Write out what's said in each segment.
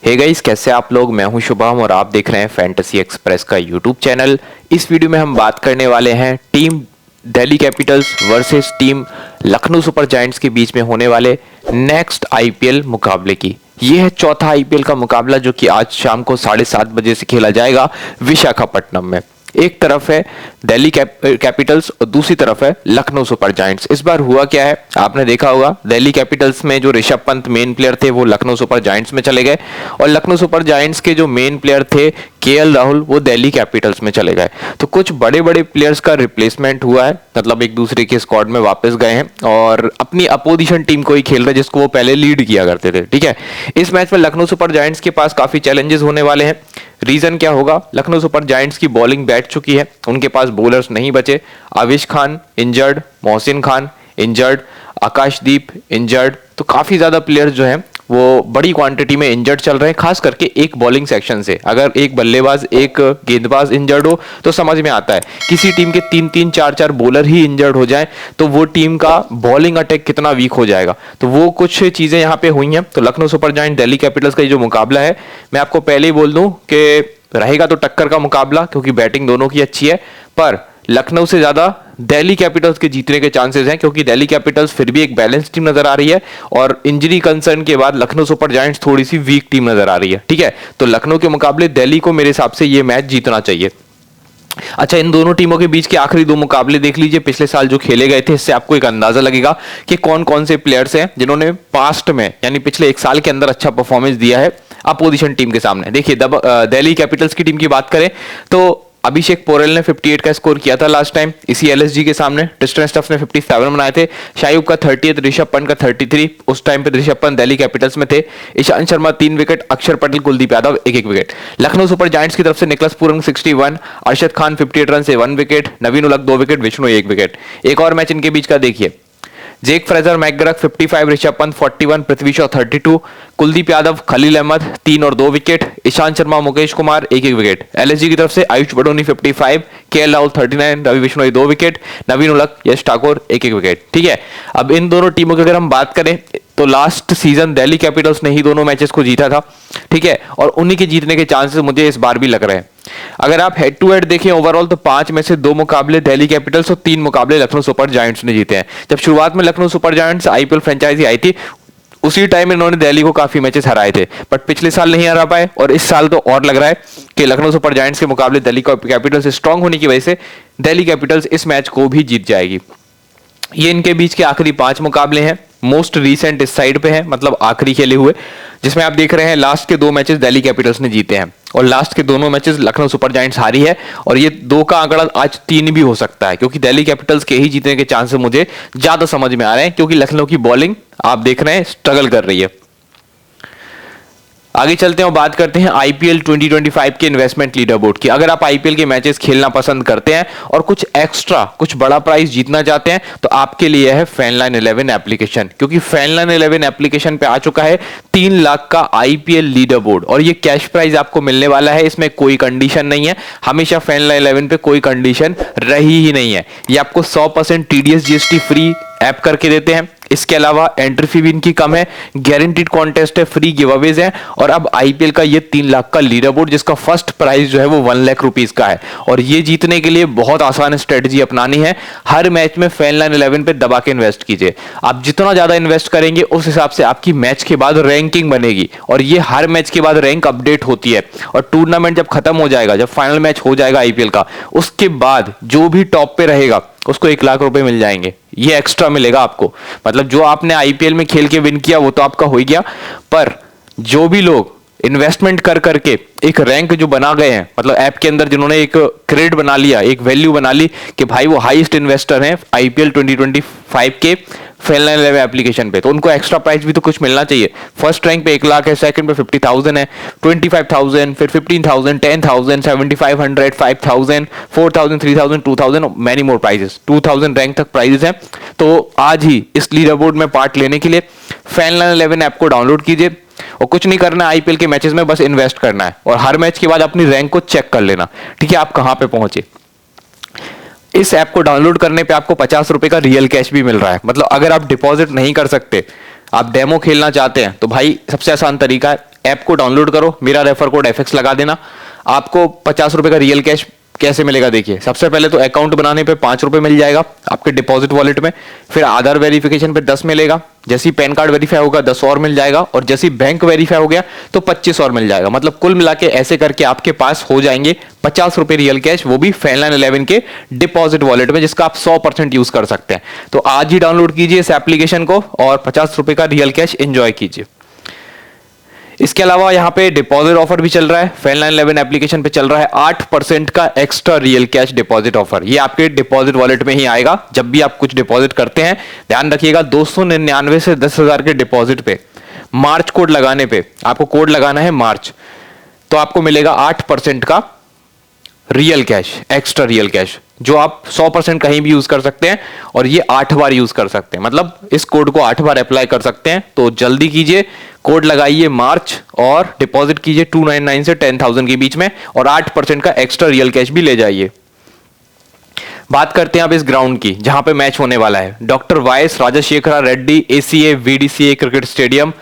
Hey guys, कैसे आप लोग। मैं हूं शुभम और आप देख रहे हैं फैंटेसी एक्सप्रेस का यूट्यूब चैनल। इस वीडियो में हम बात करने वाले हैं team Delhi Capitals versus team Lucknow super giants के बीच में होने वाले नेक्स्ट आईपीएल मुकाबले की। यह है चौथा आईपीएल का मुकाबला जो कि आज शाम को 7:30 बजे से खेला जाएगा विशाखापट्टनम में। एक तरफ है दिल्ली कैपिटल्स और दूसरी तरफ है लखनऊ सुपर जायंट्स। इस बार हुआ क्या है, आपने देखा होगा दिल्ली कैपिटल्स में जो ऋषभ पंत मेन प्लेयर थे वो लखनऊ सुपर जायंट्स में चले गए और लखनऊ सुपर जायंट्स के जो मेन प्लेयर थे केएल राहुल वो दिल्ली कैपिटल्स में चले गए। तो कुछ बड़े बड़े प्लेयर्स का रिप्लेसमेंट हुआ है, मतलब एक दूसरे के स्क्वाड में वापस गए हैं और अपनी अपोजिशन टीम को ही खेल रहे जिसको वो पहले लीड किया करते थे। ठीक है, इस मैच में लखनऊ सुपर जायंट्स के पास काफी चैलेंजेस होने वाले हैं। रीजन क्या होगा, लखनऊ सुपर जायंट्स की बॉलिंग बैठ चुकी है, उनके पास बॉलर्स नहीं बचे। आविश खान इंजर्ड, मोहसिन खान इंजर्ड, आकाशदीप इंजर्ड। तो काफी ज्यादा प्लेयर्स जो हैं वो बड़ी क्वांटिटी में इंजर्ड चल रहे हैं, खास करके एक बॉलिंग सेक्शन से। अगर एक बल्लेबाज एक गेंदबाज इंजर्ड हो तो समझ में आता है, किसी टीम के 3-3 4-4 बॉलर ही इंजर्ड हो जाए तो वो टीम का बॉलिंग अटैक कितना वीक हो जाएगा। तो वो कुछ चीजें यहाँ पे हुई हैं। तो Lucknow super giant Delhi Capitals का ये जो मुकाबला है, मैं आपको पहले ही बोल दूं कि रहेगा तो टक्कर का मुकाबला, क्योंकि बैटिंग दोनों की अच्छी है। पर लखनऊ से ज्यादा दिल्ली कैपिटल्स के जीतने के चांसेस हैं, क्योंकि दिल्ली कैपिटल्स फिर भी एक बैलेंस टीम नजर आ रही है और इंजरी कंसर्न के बाद लखनऊ सुपर जायंट्स थोड़ी सी वीक टीम नजर आ रही है। ठीक है, तो लखनऊ के मुकाबले दिल्ली को मेरे हिसाब से ये मैच जीतना चाहिए। अच्छा, इन दोनों टीमों के बीच के आखिरी दो मुकाबले देख लीजिए पिछले साल जो खेले गए थे, इससे आपको एक अंदाजा लगेगा कि कौन कौन से प्लेयर्स हैं जिन्होंने पास्ट में यानी पिछले एक साल के अंदर अच्छा परफॉर्मेंस दिया है अपोजिशन टीम के सामने। देखिए, दिल्ली कैपिटल्स की टीम की बात करें तो अभिषेक पोरेल ने 58 का स्कोर किया था लास्ट टाइम इसी एलएसजी के सामने। ट्रिस्टन स्टफ ने 57 बनाए थे। शायूब का 30, ऋषभ पंत का 33। उस टाइम पे ऋषभ पंत दिल्ली कैपिटल्स में थे। ईशांत शर्मा 3 विकेट, अक्षर Patel Kuldeep Yadav 1-1 wicket. Lucknow super giants की तरफ से Nicholas Pooran 61, Arshad Khan 58 run से 1 विकेट, नवीन उलक 2 विकेट, विष्णु 1 विकेट। एक और मैच इनके बीच का देखिए, जेक फ्रेजर मैकग्रक 55, ऋषभ पंत 41, पृथ्वी शॉ 32, कुलदीप यादव खलील अहमद 3 और 2 wicket, Ishant Sharma Mukesh Kumar 1-1 wicket. LSG की तरफ से आयुष बडोनी 55, केएल राहुल 39, रवि बिश्नोई 2 विकेट, नवीन उलक, यश ठाकुर 1-1 विकेट। ठीक है, अब इन दोनों टीमों की अगर हम बात करें तो लास्ट सीजन दिल्ली कैपिटल्स ने ही दोनों मैचेस को जीता था। ठीक है, और उन्हीं के जीतने के चांसेस मुझे इस बार भी लग रहे हैं। अगर आप हेड टू हेड देखें ओवरऑल तो 5 में से 2 मुकाबले दिल्ली कैपिटल्स और 3 मुकाबले लखनऊ सुपर जायंट्स ने जीते हैं। जब शुरुआत में Lucknow super giants IPL franchise आई थी उसी टाइम इन्होंने दिल्ली को काफी मैचेस हराए थे, बट पिछले साल नहीं हरा पाए और इस साल तो और लग रहा है कि लखनऊ सुपर जायंट्स के मुकाबले दिल्ली कैपिटल्स स्ट्रांग होने की वजह से दिल्ली कैपिटल्स इस मैच को भी जीत जाएगी। ये इनके बीच के आखिरी 5 मुकाबले हैं। मोस्ट रीसेंट इस साइड पे है, मतलब आखिरी खेले हुए, जिसमें आप देख रहे हैं लास्ट के 2 मैचेस दिल्ली कैपिटल्स ने जीते हैं और लास्ट के दोनों मैचेस लखनऊ सुपर जायंट्स हारी है। और ये 2 का आंकड़ा आज 3 भी हो सकता है, क्योंकि दिल्ली कैपिटल्स के ही जीतने के चांसेस मुझे ज्यादा समझ में आ रहे हैं, क्योंकि लखनऊ की बॉलिंग आप देख रहे हैं स्ट्रगल कर रही है। आगे चलते हैं और बात करते हैं आईपीएल 2025 के इन्वेस्टमेंट लीडर बोर्ड की। अगर आप आईपीएल के मैचेस खेलना पसंद करते हैं और कुछ एक्स्ट्रा कुछ बड़ा प्राइस जीतना चाहते हैं तो आपके लिए है फैनलाइन 11 एप्लीकेशन, क्योंकि फैनलाइन 11 एप्लीकेशन पे आ चुका है 3 लाख का आईपीएल लीडर बोर्ड और ये कैश प्राइज आपको मिलने वाला है। इसमें कोई कंडीशन नहीं है, हमेशा फैनलाइन 11 पे कोई कंडीशन रही ही नहीं है। ये आपको 100% टीडीएस जीएसटी फ्री ऐप करके देते हैं। इसके अलावा एंट्री फी भी इनकी कम है, गारंटीड कॉन्टेस्ट है, फ्री गिव अवेज है और अब आईपीएल का ये 3 लाख का लीडर बोर्ड जिसका फर्स्ट प्राइस जो है वो 1 लाख रुपीस का है। और ये जीतने के लिए बहुत आसान स्ट्रेटजी अपनानी है। हर मैच में फैनलाइन 11 पे दबा के इन्वेस्ट कीजिए। आप जितना ज्यादा इन्वेस्ट करेंगे उस हिसाब से आपकी मैच के बाद रैंकिंग बनेगी और ये हर मैच के बाद रैंक अपडेट होती है। और टूर्नामेंट जब खत्म हो जाएगा, जब फाइनल मैच हो जाएगा आईपीएल का, उसके बाद जो भी टॉप पे रहेगा उसको 1 लाख रुपए मिल जाएंगे। ये एक्स्ट्रा मिलेगा आपको, मतलब जो आपने आईपीएल में खेल के विन किया वो तो आपका हो ही गया, पर जो भी लोग इन्वेस्टमेंट कर करके एक रैंक जो बना गए हैं, मतलब ऐप के अंदर जिन्होंने एक क्रेडिट बना लिया, एक वैल्यू बना ली कि भाई वो हाईएस्ट इन्वेस्टर हैं आईपीएल 2025 के फैनलाइन 11 एप्लीकेशन पे, तो उनको एक्स्ट्रा प्राइस भी तो कुछ मिलना चाहिए। फर्स्ट रैंक पे 1 लाख है, सेकंड पे 50,000 है, 25,000, फिर 15,000, 10,000, 7,500, 5,000, 4,000, 3,000, 2,000, मैनी मोर प्राइजेस। 2,000 रैंक तक प्राइजेस हैं। तो आज ही इस लीडर बोर्ड में पार्ट लेने के लिए फैनलाइन 11 ऐप को डाउनलोड कीजिए और कुछ नहीं करना है आईपीएल के मैचेस में, बस इन्वेस्ट करना है और हर मैच के बाद अपनी रैंक को चेक कर लेना। ठीक है, आप कहां पे पहुंचे। इस ऐप को डाउनलोड करने पे आपको 50 रुपए का रियल कैश भी मिल रहा है। मतलब अगर आप डिपॉजिट नहीं कर सकते, आप डेमो खेलना चाहते हैं, तो भाई सबसे आसान तरीका है ऐप को डाउनलोड करो, मेरा रेफर कोड FX लगा देना, आपको 50 रुपए का रियल कैश कैसे मिलेगा देखिए। सबसे पहले तो अकाउंट बनाने पे 5 रुपए मिल जाएगा आपके डिपॉजिट वॉलेट में, फिर आधार वेरिफिकेशन पे 10 मिलेगा, जैसे ही पैन कार्ड वेरीफाई होगा 10 और मिल जाएगा, और जैसे ही बैंक वेरीफाई हो गया तो 25 और मिल जाएगा। मतलब कुल मिला के ऐसे करके आपके पास हो जाएंगे 50 रुपए रियल कैश, वो भी FanLine 11 के डिपॉजिट वॉलेट में, जिसका आप 100% यूज कर सकते हैं। तो आज ही डाउनलोड कीजिए इस एप्लीकेशन को और 50 रुपए का रियल कैश एंजॉय कीजिए। इसके अलावा यहाँ पे डिपॉजिट ऑफर भी चल रहा है, FanLine 11 एप्लीकेशन पे चल रहा है 8% का extra real cash deposit offer. ये आपके डिपॉजिट वॉलेट में ही आएगा जब भी आप कुछ डिपॉजिट करते हैं। ध्यान रखिएगा 299 से 10,000 के डिपॉजिट पे मार्च कोड लगाने पे, आपको कोड लगाना है मार्च, तो आपको मिलेगा 8% का real cash, extra real cash, जो आप 100% कहीं भी यूज कर सकते हैं, और ये 8 बार यूज कर सकते हैं। मतलब इस कोड को 8 बार अप्लाई कर सकते हैं। तो जल्दी कीजिए, कोड लगाइए मार्च और डिपॉजिट कीजिए 299 से 10,000 के बीच में, और 8% का एक्स्ट्रा रियल कैश भी ले जाइए। बात करते हैं अब इस ग्राउंड की जहां पे मैच होने वाला है, doctor YS Rajasekhara Reddy ACA VDCA cricket stadium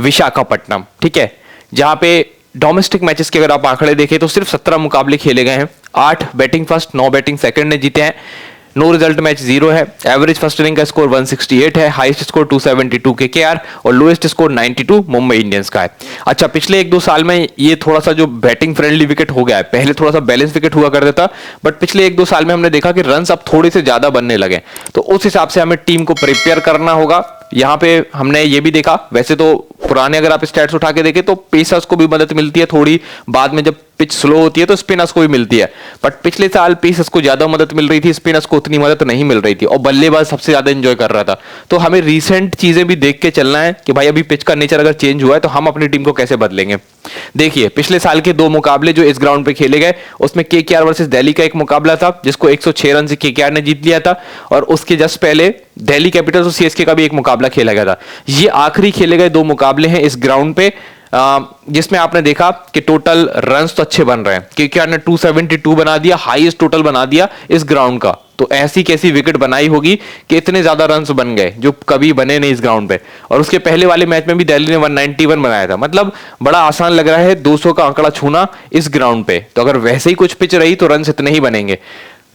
Visakhapatnam, ठीक है। जहां पे डोमेस्टिक मैचेस के अगर आप आंकड़े देखें तो सिर्फ 17 मुकाबले खेले गए हैं, 8 बैटिंग फर्स्ट 9 बैटिंग सेकंड ने जीते हैं, नो रिजल्ट मैच 0 है, एवरेज फर्स्ट इनिंग का स्कोर 168 है, हाईएस्ट स्कोर 272 KKR और लोएस्ट स्कोर 92 मुंबई इंडियंस का है। अच्छा, पिछले 1-2 साल में ये थोड़ा सा जो बैटिंग फ्रेंडली विकेट हो गया है, पहले थोड़ा सा बैलेंस विकेट हुआ करता था, बट पिछले 1-2 साल में हमने देखा कि रन्स अब थोड़े से ज्यादा बनने लगे, तो उस हिसाब से हमें टीम को प्रिपेयर करना होगा। यहाँ पे हमने ये भी देखा, वैसे तो पुराने अगर आप स्टैट्स उठा के देखें तो पेसर्स को भी मदद मिलती है थोड़ी, बाद में जब पिच स्लो होती है तो स्पिनर्स को भी मिलती है, बट पिछले साल पेसर्स को ज्यादा मदद मिल रही थी, स्पिनर्स को उतनी मदद नहीं मिल रही थी, और बल्लेबाज सबसे ज्यादा एंजॉय कर रहा था। तो हमें रीसेंट चीजें भी देख के चलना है कि भाई अभी पिच का नेचर अगर चेंज हुआ है तो हम अपनी टीम को कैसे बदलेंगे। देखिए पिछले साल के 2 मुकाबले जो इस ग्राउंड पे खेले गए, उसमें KKR वर्सेस दिल्ली का एक मुकाबला था जिसको 106 रन से KKR ने जीत लिया था, और उसके जस्ट पहले दिल्ली कैपिटल्स और CSK का भी एक मुकाबला खेला गया था। ये आखिरी खेले गए 2 मुकाबले हैं इस ग्राउंड पे, जिसमें आपने देखा कि टोटल रन्स तो अच्छे बन रहे हैं। KKR ने 272 बना दिया, हाईएस्ट टोटल बना दिया इस ग्राउंड का। तो ऐसी कैसी विकेट बनाई होगी कि इतने ज्यादा रन्स बन गए जो कभी बने नहीं इस ग्राउंड पे। और उसके पहले वाले मैच में भी दिल्ली ने 191 बनाया था। मतलब बड़ा आसान लग रहा है 200 का आंकड़ा छूना इस ग्राउंड पे। तो अगर वैसे ही कुछ पिच रही तो रन्स इतने ही बनेंगे।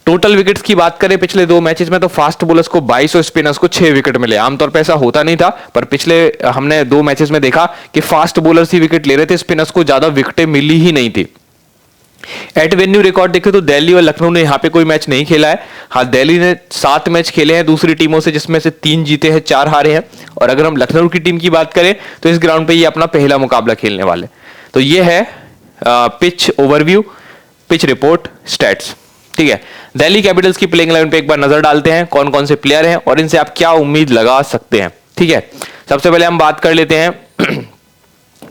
टोटल विकेट्स की बात करें पिछले 2 मैचेस में तो फास्ट बॉलर्स को 22 और स्पिनर्स को 6 विकेट मिले। आमतौर पर ऐसा होता नहीं था, पर पिछले हमने 2 मैचेस में देखा कि फास्ट बॉलर्स ही विकेट ले रहे थे, स्पिनर्स को ज्यादा विकेटें मिली ही नहीं थी। एट वेन्यू रिकॉर्ड देखें तो दिल्ली और लखनऊ ने यहां पे कोई मैच नहीं खेला है। हाँ, दिल्ली ने 7 मैच खेले हैं दूसरी टीमों से, जिसमें से 3 जीते हैं 4 हारे हैं। और अगर हम लखनऊ की टीम की बात करें तो इस ग्राउंड पे ये अपना पहला मुकाबला खेलने वाले। तो ये है pitch overview, pitch report, stats, ठीक है। दिल्ली कैपिटल्स की प्लेइंग 11 पे एक बार नजर डालते हैं, कौन कौन से प्लेयर हैं और इनसे आप क्या उम्मीद लगा सकते हैं, ठीक है। सबसे पहले हम बात कर लेते हैं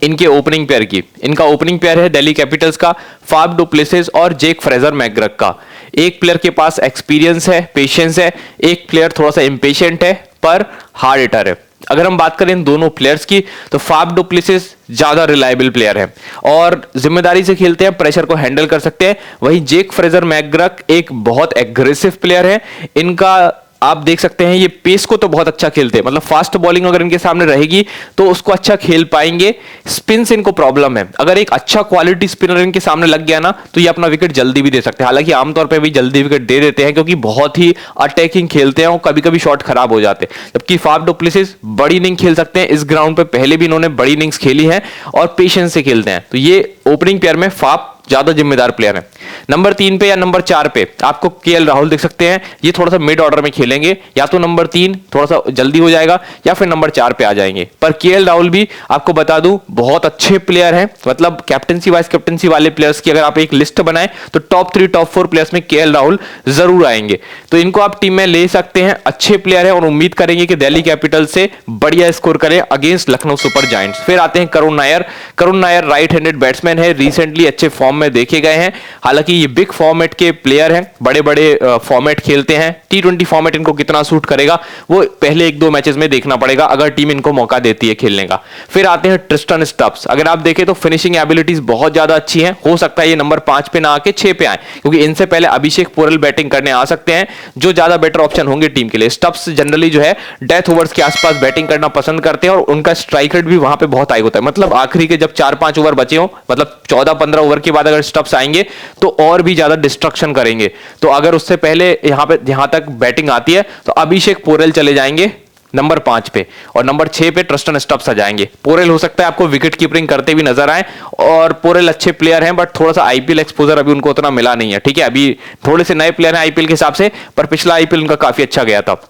इनके ओपनिंग पेयर की। इनका ओपनिंग पेयर है दिल्ली कैपिटल्स का फाफ डु प्लेसिस और जेक फ्रेजर मैकग्रक का। एक प्लेयर के पास एक्सपीरियंस है, पेशेंस है, एक प्लेयर थोड़ा सा इंपेशेंट है पर हार्ड हिटर है। अगर हम बात करें इन दोनों प्लेयर्स की तो फाफ डु प्लेसिस ज्यादा रिलायबल प्लेयर है और जिम्मेदारी से खेलते हैं, प्रेशर को हैंडल कर सकते हैं। वहीं जेक फ्रेजर मैकग्रक एक बहुत एग्रेसिव प्लेयर है। इनका आप देख सकते हैं ये पेस को तो बहुत अच्छा खेलते हैं, मतलब फास्ट बॉलिंग अगर इनके सामने रहेगी तो उसको अच्छा खेल पाएंगे। स्पिन से इनको प्रॉब्लम है, अगर एक अच्छा क्वालिटी स्पिनर इनके सामने लग गया ना तो ये अपना विकेट जल्दी भी दे सकते हैं। हालांकि आमतौर पे भी जल्दी विकेट दे देते हैं क्योंकि बहुत ही अटैकिंग खेलते हैं और कभी कभी शॉट खराब हो जाते हैं। जबकि फाफ डु प्लेसिस बड़ी इनिंग खेल सकते हैं। इस ग्राउंड पे पहले भी इन्होंने बड़ी इनिंग्स खेली है और पेशेंस से खेलते हैं। तो ये ओपनिंग पेयर में फाफ ज्यादा जिम्मेदार प्लेयर है। नंबर 3 पे या नंबर 4 पे आपको KL राहुल देख सकते हैं। ये थोड़ा सा मिड ऑर्डर में खेलेंगे, या तो नंबर 3 थोड़ा सा जल्दी हो जाएगा या फिर नंबर 4 पे आ जाएंगे। पर KL राहुल भी आपको बता दूं बहुत अच्छे प्लेयर हैं, मतलब कैप्टनसी वाइस कैप्टनसी वाले प्लेयर्स की अगर आप एक लिस्ट बनाएं तो टॉप 3 टॉप 4 प्लेयर्स में KL राहुल जरूर आएंगे। तो इनको आप टीम में ले सकते हैं, अच्छे प्लेयर है और उम्मीद करेंगे कि दिल्ली कैपिटल से बढ़िया स्कोर करें अगेंस्ट लखनऊ सुपर जायंट्स। फिर आते हैं Karun Nair. Karun Nair right handed batsman है, रिसेंटली अच्छे फॉर्म में देखे गए हैं। हालांकि ये बिग फॉर्मेट के प्लेयर हैं, बड़े बड़े फॉर्मेट खेलते हैं। T20 फॉर्मेट इनको कितना सूट करेगा वो पहले 1-2 मैचेस में देखना पड़ेगा, अगर टीम इनको मौका देती है खेलने का। फिर आते हैं ट्रिस्टन स्टब्स। अगर आप देखें तो फिनिशिंग एबिलिटीज बहुत ज्यादा अच्छी हैं, हो सकता है ये नंबर 5 पे ना आके 6 पे आए, क्योंकि इनसे पहले अभिषेक पोरल बैटिंग करने आ सकते हैं, जो ज्यादा बेटर ऑप्शन होंगे टीम के लिए। स्टब्स जनरली जो है डेथ ओवर्स के आसपास बैटिंग करना पसंद करते हैं और उनका स्ट्राइक रेट भी वहां पे बहुत हाई होता है। मतलब आखिरी के जब 4-5 ओवर बचे हो, मतलब 14-15 ओवर के बाद अगर स्टब्स आएंगे तो और भी ज्यादा डिस्ट्रक्शन करेंगे। तो अगर उससे पहले यहां तक बैटिंग आती है तो अभिषेक पोरल चले जाएंगे नंबर 5 पे और नंबर 6 पे ट्रिस्टन स्टब्स आ जाएंगे। पोरेल हो सकता है आपको विकेट कीपिंग करते भी नजर आए, और पोरेल अच्छे प्लेयर हैं बट थोड़ा सा आईपीएल एक्सपोजर अभी उनको उतना मिला नहीं है। ठीक है, अभी थोड़े से नए प्लेयर हैं आईपीएल के हिसाब से, पर पिछला आईपीएल उनका काफी अच्छा गया था।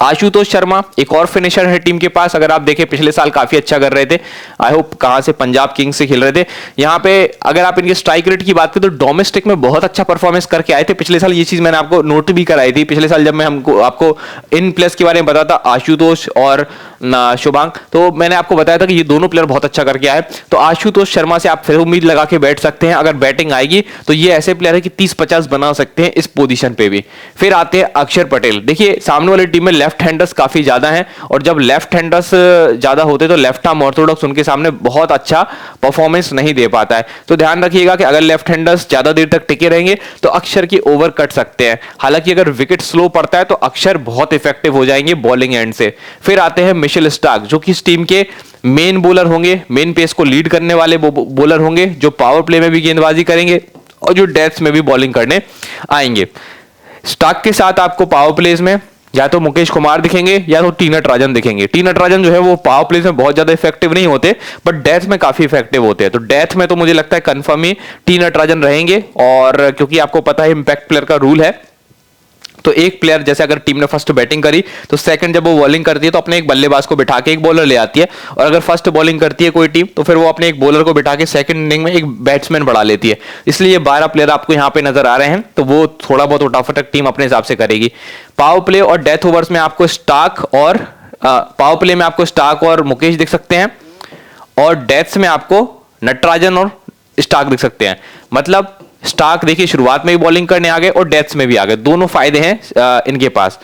आशुतोष शर्मा एक और फिनिशर है टीम के पास। अगर आप देखें पिछले साल काफी अच्छा कर रहे थे, आई होप कहां से, पंजाब किंग्स से खेल रहे थे। यहां पे अगर आप इनके स्ट्राइक रेट की बात करें तो डोमेस्टिक में बहुत अच्छा परफॉर्मेंस करके आए थे पिछले साल। ये चीज मैंने आपको नोट भी कराई थी पिछले साल जब मैं आपको इन प्लेयर्स के बारे में बताता, आशुतोष और शुभांग, तो मैंने आपको बताया था कि ये दोनों प्लेयर बहुत अच्छा करके आए। तो आशुतोष शर्मा से आप फिर उम्मीद लगा के बैठ सकते हैं, अगर बैटिंग आएगी तो ये ऐसे प्लेयर है कि 30-50 बना सकते हैं इस पोजीशन पे भी। फिर आते हैं अक्षर पटेल। देखिए सामने वाली टीम में लेफ्ट हैंडर्स काफी ज्यादा हैं, और जब लेफ्ट हैंडर्स ज्यादा होते तो लेफ्ट आर्म ऑर्थोडॉक्स उनके सामने बहुत अच्छा परफॉर्मेंस नहीं दे पाता है। तो ध्यान रखिएगा कि अगर लेफ्ट हैंडर्स ज्यादा देर तक टिके रहेंगे तो अक्षर की ओवर कट सकते हैं। हालांकि अगर विकेट स्लो पड़ता है तो अक्षर बहुत इफेक्टिव हो जाएंगे बॉलिंग एंड से। फिर आते हैं मिशेल स्टार्क, जो कि इस टीम के मेन बॉलर होंगे, मेन पेस को लीड करने वाले बॉलर होंगे, जो पावर प्ले में भी गेंदबाजी करेंगे और जो डेथ्स में भी बॉलिंग करने आएंगे। स्टार्क के साथ आपको पावर प्लेस में या तो मुकेश कुमार दिखेंगे या तो टी नटराजन दिखेंगे। टी नटराजन जो है वो पावर प्लेस में बहुत ज्यादा इफेक्टिव नहीं होते, बट डेथ में काफी इफेक्टिव होते हैं। तो डेथ में तो मुझे लगता है कंफर्म ही टी नटराजन रहेंगे, और क्योंकि आपको पता है इंपैक्ट प्लेयर का रूल है, तो एक प्लेयर जैसे अगर टीम ने फर्स्ट बैटिंग करी तो सेकंड जब वो बॉलिंग करती है तो अपने एक बल्लेबाज को बिठा के एक बॉलर ले आती है, और अगर फर्स्ट बॉलिंग करती है कोई टीम तो फिर वो अपने एक बॉलर को बिठा के सेकंड इनिंग में एक बैट्समैन बढ़ा लेती है। इसलिए 12 प्लेयर आपको यहां पे नजर आ रहे हैं, तो वो थोड़ा बहुत उठाफटक टीम अपने हिसाब से करेगी। पावर प्ले और डेथ ओवर्स में आपको स्टार्क और पावर प्ले में आपको स्टार्क और मुकेश दिख सकते हैं, और डेथ्स में आपको नटराजन और स्टार्क दिख सकते हैं। मतलब स्टार्क देखिए शुरुआत में भी बॉलिंग करने आ गए और डेथ्स में भी आ गए, दोनों फायदे हैं इनके पास,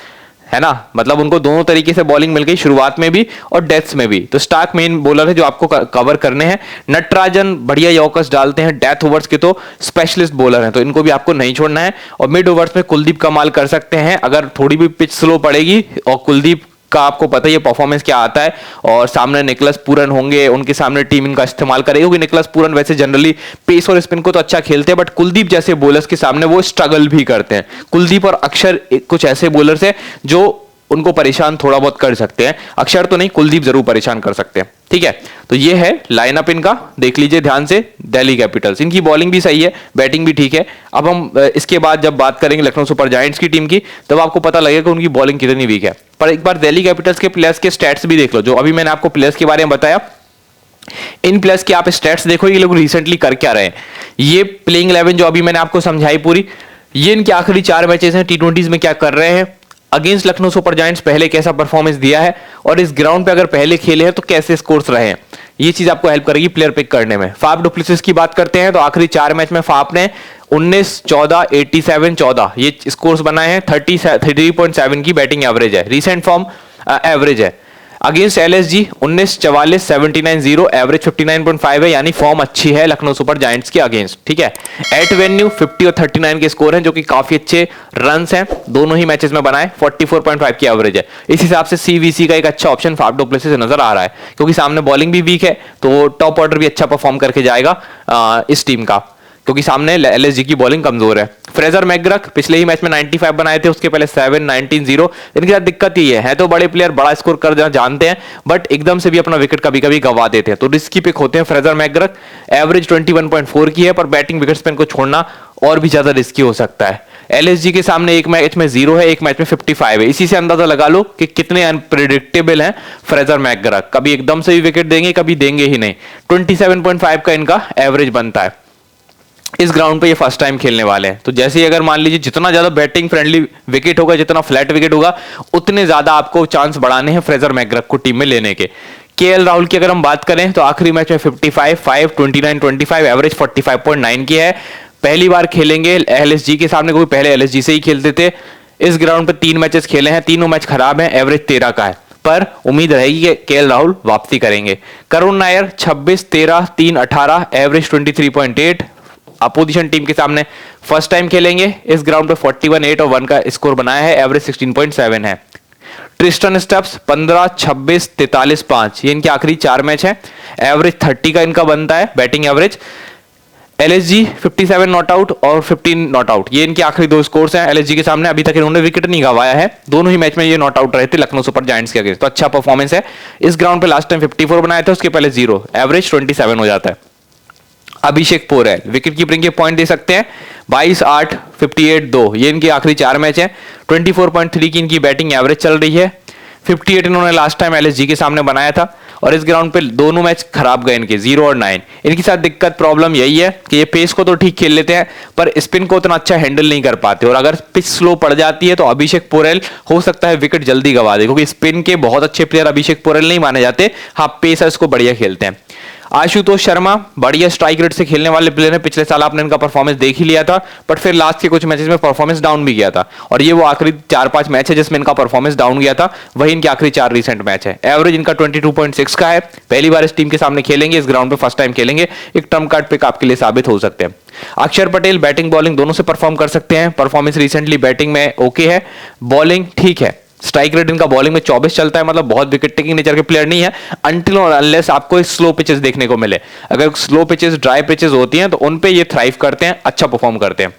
है ना। मतलब उनको दोनों तरीके से बॉलिंग मिल गई, शुरुआत में भी और डेथ्स में भी। तो स्टार्क मेन बॉलर है जो आपको कवर करने हैं। नटराजन बढ़िया यॉर्कर्स डालते हैं, डेथ ओवर्स के तो स्पेशलिस्ट बॉलर हैं, तो इनको भी आपको नहीं छोड़ना है। और मिड ओवर्स में कुलदीप कमाल कर सकते हैं, अगर थोड़ी भी पिच स्लो पड़ेगी, और कुलदीप का आपको पता ही है परफॉर्मेंस क्या आता है, और सामने निकलस पूरन होंगे, उनके सामने टीम इनका इस्तेमाल करेगी, क्योंकि निकलस पूरन वैसे जनरली पेस और स्पिन को तो अच्छा खेलते हैं, बट कुलदीप जैसे बॉलर्स के सामने वो स्ट्रगल भी करते हैं। कुलदीप और अक्षर कुछ ऐसे बॉलर्स हैं जो उनको परेशान थोड़ा बहुत कर सकते हैं, अक्षर तो नहीं, कुलदीप जरूर परेशान कर सकते हैं। ठीक है, तो ये है लाइनअप इनका, देख लीजिए ध्यान से। दिल्ली कैपिटल्स, इनकी बॉलिंग भी सही है, बैटिंग भी ठीक है। अब हम इसके बाद जब बात करेंगे लखनऊ सुपर जायंट्स की टीम की, तब आपको पता लगेगा कि उनकी बॉलिंग कितनी वीक है। पर एक बार दिल्ली कैपिटल्स के प्लेयर्स के स्टैट्स भी देख लो, जो अभी मैंने आपको प्लेयर्स के बारे में बताया, इन प्लेयर्स के आप स्टैट्स देखो, ये लोग रिसेंटली कर क्या रहे हैं। ये प्लेइंग 11 जो अभी मैंने आपको समझाई पूरी, ये इनके आखिरी 4 मैचेस हैं T20s में क्या कर रहे हैं, अगेंस्ट लखनऊ सुपर जायंट्स पहले कैसा परफॉर्मेंस दिया है, और इस ग्राउंड पे अगर पहले खेले हैं तो कैसे स्कोर्स रहे हैं। ये चीज आपको हेल्प करेगी प्लेयर पिक करने में। फाफ डुप्लेसिस की बात करते हैं तो आखिरी 4 मैच में फाफ ने 19, 14, 87, 14 ये स्कोर्स बनाए हैं। 33.7 की बैटिंग एवरेज है, रिसेंट फॉर्म एवरेज है। अगेंस्ट LSG 19, 44, 79, 0 एवरेज 59.5 है, यानी फॉर्म अच्छी है लखनऊ सुपर जायंट्स के अगेंस्ट। ठीक है, एट वेन्यू 50 और 39 के स्कोर हैं, जो कि काफी अच्छे रन्स हैं, दोनों ही मैचेस में बनाए। 44.5 की एवरेज है। इस हिसाब से CVC का एक अच्छा ऑप्शन फाफ डुप्लेसिस से नजर आ रहा है, क्योंकि सामने बॉलिंग भी वीक है, तो टॉप ऑर्डर भी अच्छा परफॉर्म करके जाएगा इस टीम का, क्योंकि सामने LSG की बॉलिंग कमजोर है। फ्रेजर मैकग्रक पिछले ही मैच में 95 बनाए थे, उसके पहले 7, 19, 0। इनके साथ दिक्कत ही है तो बड़े प्लेयर बड़ा स्कोर कर जानते हैं, बट एकदम से भी अपना विकेट कभी कभी गवा देते हैं, तो रिस्की पिक होते हैं फ्रेजर मैकग्रक। एवरेज 21.4 की है, पर बैटिंग विकेट पे इनको छोड़ना और भी ज्यादा रिस्की हो सकता है। LSG के सामने एक मैच में 0 है, एक मैच में 55 है। इसी से अंदाजा लगा लो कि कितने अनप्रिडिक्टेबल हैं फ्रेजर मैकग्रक, कभी एकदम से भी विकेट देंगे, कभी देंगे ही नहीं। 27.5 का इनका एवरेज बनता है। इस ग्राउंड पे ये फर्स्ट टाइम खेलने वाले हैं, तो जैसे ही अगर मान लीजिए जितना ज्यादा बैटिंग फ्रेंडली विकेट होगा, जितना फ्लैट विकेट होगा, उतने ज्यादा आपको चांस बढ़ाने हैं फ्रेजर मैकग्रक को टीम में लेने के। KL राहुल की अगर हम बात करें तो आखिरी मैच में 55, 5, 29, 25 एवरेज 45.9 की है। पहली बार खेलेंगे एलएसजी के सामने, क्योंकि पहले एलएसजी से ही खेलते थे। इस ग्राउंड पे 3 मैचेस खेले हैं, तीनों मैच खराब हैं, एवरेज 13 का है, पर उम्मीद रहेगी कि केएल राहुल वापसी करेंगे। Karun Nair 26, 13, 3, 18, average 23.8। Opposition team के सामने फर्स्ट टाइम खेलेंगे। इस ग्राउंड पे 41, 8 और 1 का स्कोर बनाया है, एवरेज 16.7 है। ट्रिस्टन स्टब्स 15, 26, 43, 5, ये इनके आखिरी 4 मैच है, एवरेज 30 का इनका बनता है batting average. LSG 57 not out और 15 नॉट आउट, ये इनके आखिरी 2 स्कोर्स हैं एलएसजी के सामने। अभी तक इन्होंने विकेट नहीं गंवाया है, दोनों ही मैच में ये नॉट आउट रहे थे लखनऊ सुपर जायंट्स के अगेंस्ट, तो अच्छा परफॉर्मेंस है। इस ग्राउंड पे लास्ट टाइम 54 बनाया था, उसके पहले 0, एवरेज 27 हो जाता है। अभिषेक पोरेल विकेट कीपिंग के पॉइंट दे सकते हैं, 22, 8, 58, 2, ये इनके आखिरी 4 मैच हैं। 24.3 की इनकी बैटिंग एवरेज चल रही है। 58 इन्होंने लास्ट टाइम एलएसजी के सामने बनाया था, और इस ग्राउंड पे दोनों मैच खराब गए इनके, 0 और 9। इनके साथ दिक्कत प्रॉब्लम यही है कि ये पेस को तो ठीक खेल लेते हैं, पर स्पिन को उतना अच्छा हैंडल नहीं कर पाते, और अगर पिच स्लो पड़ जाती है तो अभिषेक पोरेल हो सकता है विकेट जल्दी गवा दे, क्योंकि स्पिन के बहुत अच्छे प्लेयर अभिषेक पोरेल नहीं माने जाते। हाँ, पेसर्स को बढ़िया खेलते हैं। आशुतोष शर्मा बढ़िया स्ट्राइक रेट से खेलने वाले प्लेयर हैं, पिछले साल आपने इनका परफॉर्मेंस देख ही लिया था, बट फिर लास्ट के कुछ मैचेस में परफॉर्मेंस डाउन भी गया था, और ये वो आखिरी 4-5 मैच है जिसमें इनका परफॉर्मेंस डाउन गया था, वही इनके आखिरी 4 रीसेंट मैच है। एवरेज इनका 22.6 का है, पहली बार इस टीम के सामने खेलेंगे, इस ग्राउंड पे फर्स्ट टाइम खेलेंगे, एक ट्रम्प कार्ड पिक आपके लिए साबित हो सकते हैं। अक्षर पटेल बैटिंग बॉलिंग दोनों से परफॉर्म कर सकते हैं, परफॉर्मेंस रिसेंटली बैटिंग में ओके है, बॉलिंग ठीक है। स्ट्राइक रेट इनका बॉलिंग में 24 चलता है, मतलब बहुत विकेट टेकिंग नेचर के प्लेयर नहीं है, अनटिल और अनलेस आपको स्लो पिचेस देखने को मिले। अगर स्लो पिचेस, ड्राई पिचेस होती हैं तो उन पे ये थ्राइव करते हैं, अच्छा परफॉर्म करते हैं।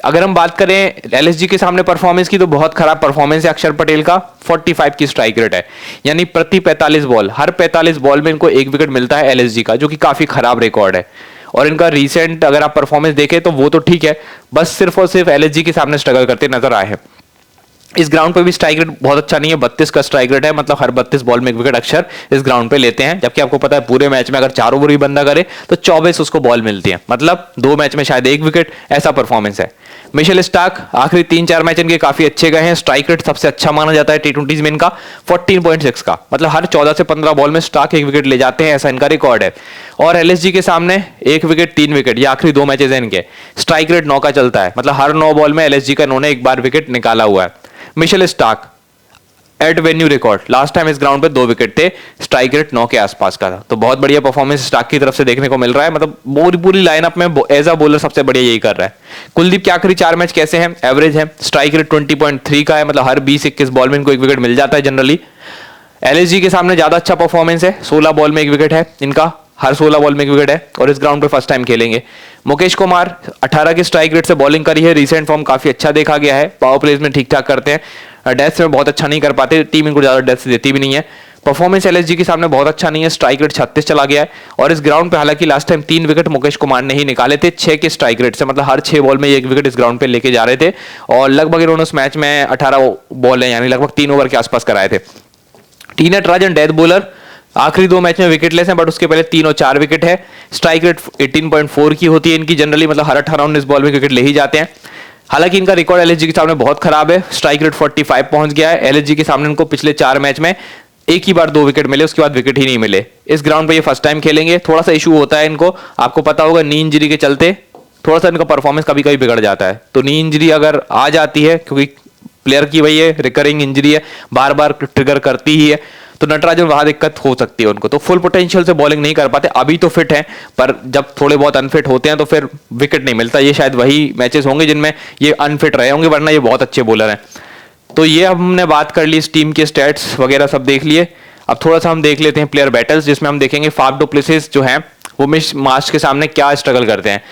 अगर हम बात करें एलएसजी के सामने परफॉर्मेंस की, तो बहुत खराब परफॉर्मेंस है अक्षर पटेल का। 45 की स्ट्राइक रेट है, यानी प्रति 45 बॉल, हर 45 बॉल में इनको 1 विकेट मिलता है एलएसजी का, जो कि काफी खराब रिकॉर्ड है। और इनका रीसेंट अगर आप परफॉर्मेंस देखें तो वो तो ठीक है, बस सिर्फ और सिर्फ एलएसजी के सामने स्ट्रगल करते नजर आए हैं। इस ग्राउंड पे भी स्ट्राइक रेट बहुत अच्छा नहीं है, 32 का स्ट्राइक रेट है, मतलब हर 32 बॉल में 1 विकेट अक्षर इस ग्राउंड पे लेते हैं, जबकि आपको पता है पूरे मैच में अगर 4 ओवर भी बंदा करे तो 24 उसको बॉल मिलती है, मतलब 2 मैच में शायद 1 विकेट, ऐसा परफॉर्मेंस है। मिशेल स्टार्क आखिरी 3-4 मैच इनके काफी अच्छे गए हैं, स्ट्राइक रेट सबसे अच्छा माना जाता है टी20 में इनका 14.6 का, मतलब हर 14 से 15 बॉल में स्टार्क 1 विकेट ले जाते हैं, ऐसा इनका रिकॉर्ड है। और एलएसजी के सामने 1 विकेट 3 विकेट, ये आखिरी 2 मैचेस हैं इनके। स्ट्राइक रेट 9 का चलता है, मतलब हर 9 बॉल में एलएसजी का इन्होंने 1 बार विकेट निकाला हुआ है। Mitchell Starc at venue record, last time इस ग्राउंड पे 2 विकेट थे, स्ट्राइक रेट 9 के आसपास का था, तो बहुत बढ़िया परफॉर्मेंस स्टार्क की तरफ से देखने को मिल रहा है, मतलब पूरी लाइनअप में एज अ बॉलर सबसे बढ़िया यही कर रहा है। कुलदीप के आखिरी 4 मैच कैसे हैं? एवरेज है, स्ट्राइक रेट 20.3 का है, मतलब हर 20-21 बॉल में इनको 1 विकेट मिल जाता है जनरली। एलएसजी के सामने ज्यादा अच्छा परफॉर्मेंस है, 16 बॉल में 1 विकेट है इनका, हर 16 बॉल में 1 विकेट है, और इस ग्राउंड पे फर्स्ट टाइम खेलेंगे। मुकेश कुमार 18 की स्ट्राइक रेट से बॉलिंग करी है, रिसेंट फॉर्म काफी अच्छा देखा गया है, पावर प्लेज में ठीक ठाक करते हैं, डेथ में बहुत अच्छा नहीं कर पाते, टीम इनको ज्यादा डेथ देती भी नहीं है। परफॉर्मेंस एलएसजी के सामने बहुत अच्छा नहीं है, स्ट्राइक रेट 36 चला गया है, और इस ग्राउंड पे हालांकि last time 3 wicket Mukesh Kumar ने ही निकाले थे 6 के स्ट्राइक रेट से, मतलब हर 6 बॉल में 1 विकेट इस ग्राउंड पे लेके जा रहे थे, और लगभग इन्होंने उस मैच में 18 बॉल है, यानी लगभग 3 ओवर के आसपास कराए थे। टी नटराजन डेथ बॉलर आखिरी 2 मैच में विकेटलेस हैं, बट उसके पहले 3 और 4 विकेट है। स्ट्राइक रेट 18.4 की होती है इनकी जनरली, मतलब हर 18-19 बॉल में विकेट ले ही जाते हैं। हालांकि इनका रिकॉर्ड एलएसजी के सामने बहुत खराब है, स्ट्राइक रेट 45 पहुंच गया है। एलएसजी के सामने इनको पिछले 4 मैच में एक ही बार 2 विकेट मिले, उसके बाद विकेट ही नहीं मिले। इस ग्राउंड पे ये फर्स्ट टाइम खेलेंगे, थोड़ा सा इशू होता है इनको, आपको पता होगा नी इंजरी के चलते थोड़ा सा इनका परफॉर्मेंस कभी कभी बिगड़ जाता है, तो नी इंजरी अगर आ जाती है, क्योंकि प्लेयर की वही है रिकरिंग इंजरी है, बार बार ट्रिगर करती ही है, तो नटराजन वहां दिक्कत हो सकती है उनको, तो फुल पोटेंशियल से बॉलिंग नहीं कर पाते। अभी तो फिट हैं, पर जब थोड़े बहुत अनफिट होते हैं तो फिर विकेट नहीं मिलता। ये शायद वही मैचेस होंगे जिनमें ये अनफिट रहे होंगे, वरना ये बहुत अच्छे बॉलर हैं। तो ये हमने बात कर ली, इस टीम के स्टैट्स वगैरह सब देख लिए। अब थोड़ा सा हम देख लेते हैं प्लेयर बैटल्स, जिसमें हम देखेंगे फाफ डु प्लेसिस जो है वो मिश मार्श के सामने क्या स्ट्रगल करते हैं।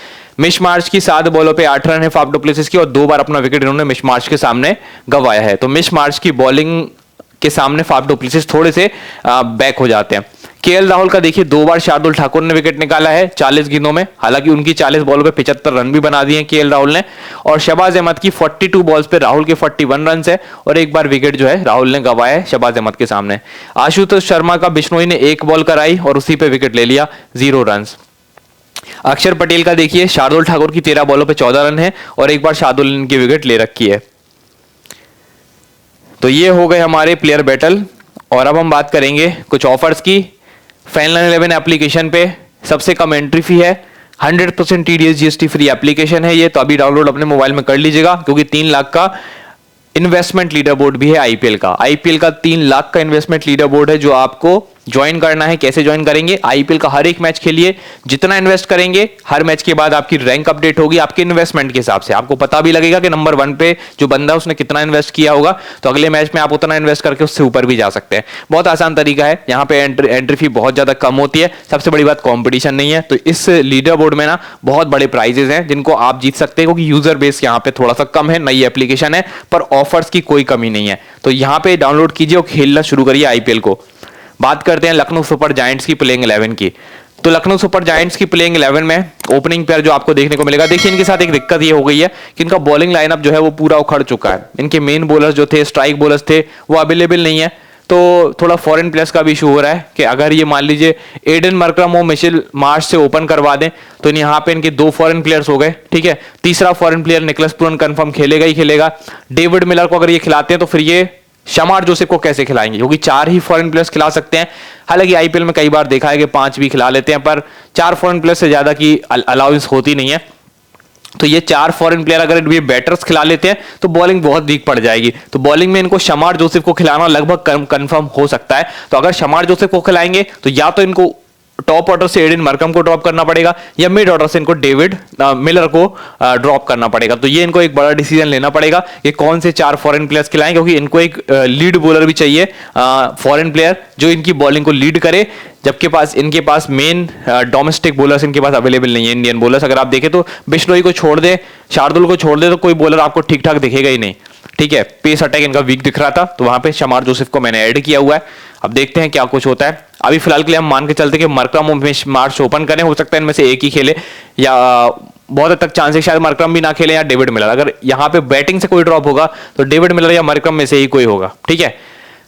मिश मार्श की 7 बॉलों पे 8 रन है फाफ डु प्लेसिस की, और 2 बार अपना विकेट इन्होंने मिश मार्श के सामने गंवाया है। तो मिश मार्श की बॉलिंग के सामने फाफ डु प्लेसिस थोड़े से बैक हो जाते हैं। केएल राहुल का देखिए 2 बार शार्दुल ठाकुर ने विकेट निकाला है 40 गेंदों में, हालांकि उनकी 40 बॉलों पे 75 रन भी बना दिए केएल राहुल ने। और शहबाज अहमद की 42 बॉल्स पे राहुल के 41 रन है, और 1 बार विकेट जो है राहुल ने गंवाया है शहबाज अहमद के सामने। आशुतोष शर्मा का बिश्नोई ने 1 बॉल कराई और उसी पे विकेट ले लिया, 0 रन। अक्षर पटेल का देखिए शार्दुल ठाकुर की 13 बॉलों पे 14 रन है, और 1 बार शार्दुल ने इनकी विकेट ले रखी है। तो ये हो गए हमारे प्लेयर बैटल, और अब हम बात करेंगे कुछ ऑफर्स की। FanLine11 एप्लीकेशन पे सबसे कम एंट्री फी है, 100% TDS GST फ्री एप्लीकेशन है ये, तो अभी डाउनलोड अपने मोबाइल में कर लीजिएगा, क्योंकि 3 लाख का इन्वेस्टमेंट लीडर बोर्ड भी है आईपीएल का 3 लाख का इन्वेस्टमेंट लीडर बोर्ड है जो आपको ज्वाइन करना है। कैसे ज्वाइन करेंगे? आईपीएल का हर एक मैच खेलिए, जितना इन्वेस्ट करेंगे हर मैच के बाद आपकी रैंक अपडेट होगी आपके इन्वेस्टमेंट के हिसाब से। आपको पता भी लगेगा कि नंबर 1 पे जो बंदा है उसने कितना इन्वेस्ट किया होगा, तो अगले मैच में आप उतना इन्वेस्ट करके उससे ऊपर भी जा सकते हैं। बहुत आसान तरीका है, यहाँ पे एंट्री फी बहुत ज्यादा कम होती है। सबसे बड़ी बात कॉम्पिटिशन नहीं है, तो इस लीडर बोर्ड में ना बहुत बड़े प्राइजेस हैं जिनको आप जीत सकते हैं, क्योंकि यूजर बेस यहाँ पे थोड़ा सा कम है, नई एप्लीकेशन है, पर ऑफर्स की कोई कमी नहीं है। तो यहाँ पे डाउनलोड कीजिए और खेलना शुरू करिए आईपीएल को। बात करते हैं लखनऊ सुपर जायंट्स की प्लेइंग 11 की। तो लखनऊ सुपर जायंट्स की प्लेइंग 11 में ओपनिंग पेयर जो आपको देखने को मिलेगा, देखिए इनके साथ एक दिक्कत ये हो गई है कि इनका बॉलिंग लाइनअप जो है वो पूरा उखड़ चुका है। इनके मेन बॉलर्स जो थे, स्ट्राइक बॉलर्स थे, वो अवेलेबल नहीं है। तो थोड़ा फॉरेन प्लेयर्स का भी इशू हो रहा है कि अगर ये मान लीजिए एडन मरक्रम और मिशेल मार्श से ओपन करवा दें तो यहाँ पे इनके 2 फॉरेन प्लेयर्स हो गए, ठीक है। तीसरा foreign player Nicholas Pooran confirm खेलेगा ही खेलेगा। डेविड मिलर को अगर ये खिलाते हैं तो फिर ये शमार जोसेफ को कैसे खिलाएंगे, क्योंकि 4 ही फॉरेन प्लेयर्स खिला सकते हैं। हालांकि आईपीएल में कई बार देखा है कि 5 भी खिला लेते हैं, पर 4 फॉरेन प्लेयर्स से ज्यादा की अलाउंस होती नहीं है। तो ये 4 फॉरेन प्लेयर अगर ये बैटर्स खिला लेते हैं तो बॉलिंग बहुत वीक पड़ जाएगी। तो बॉलिंग में इनको शमार जोसेफ को खिलाना लगभग कंफर्म हो सकता है। तो अगर शमार जोसेफ को खिलाएंगे तो या तो इनको टॉप ऑर्डर से एडन मरकम को ड्रॉप करना पड़ेगा, या मिड ऑर्डर से इनको डेविड मिलर को ड्रॉप करना पड़ेगा। तो ये इनको एक बड़ा डिसीजन लेना पड़ेगा कि कौन से 4 फॉरेन प्लेयर्स खिलाएं, क्योंकि इनको एक लीड बॉलर भी चाहिए, फॉरेन प्लेयर जो इनकी बॉलिंग को लीड करे, जबकि इनके पास मेन डोमेस्टिक बॉलर्स इनके पास अवेलेबल नहीं है। इंडियन बॉलर्स अगर आप देखें तो बिश्नोई को छोड़ दे, शार्दुल को छोड़ दे, तो कोई बॉलर आपको ठीक ठाक दिखेगा ही नहीं, ठीक है। पेस अटैक इनका वीक दिख रहा था, तो वहां पे शमार जोसेफ को मैंने ऐड किया हुआ है। अब देखते हैं क्या कुछ होता है। अभी फिलहाल के लिए हम मान के चलते कि मरक्रम और मार्श ओपन करें, हो सकता है इनमें से एक ही खेले, या बहुत हद तक चांस है शायद मरक्रम भी ना खेले या डेविड मिलर। अगर यहाँ पे बैटिंग से कोई ड्रॉप होगा तो डेविड मिलर या मरक्रम में से ही कोई होगा, ठीक है।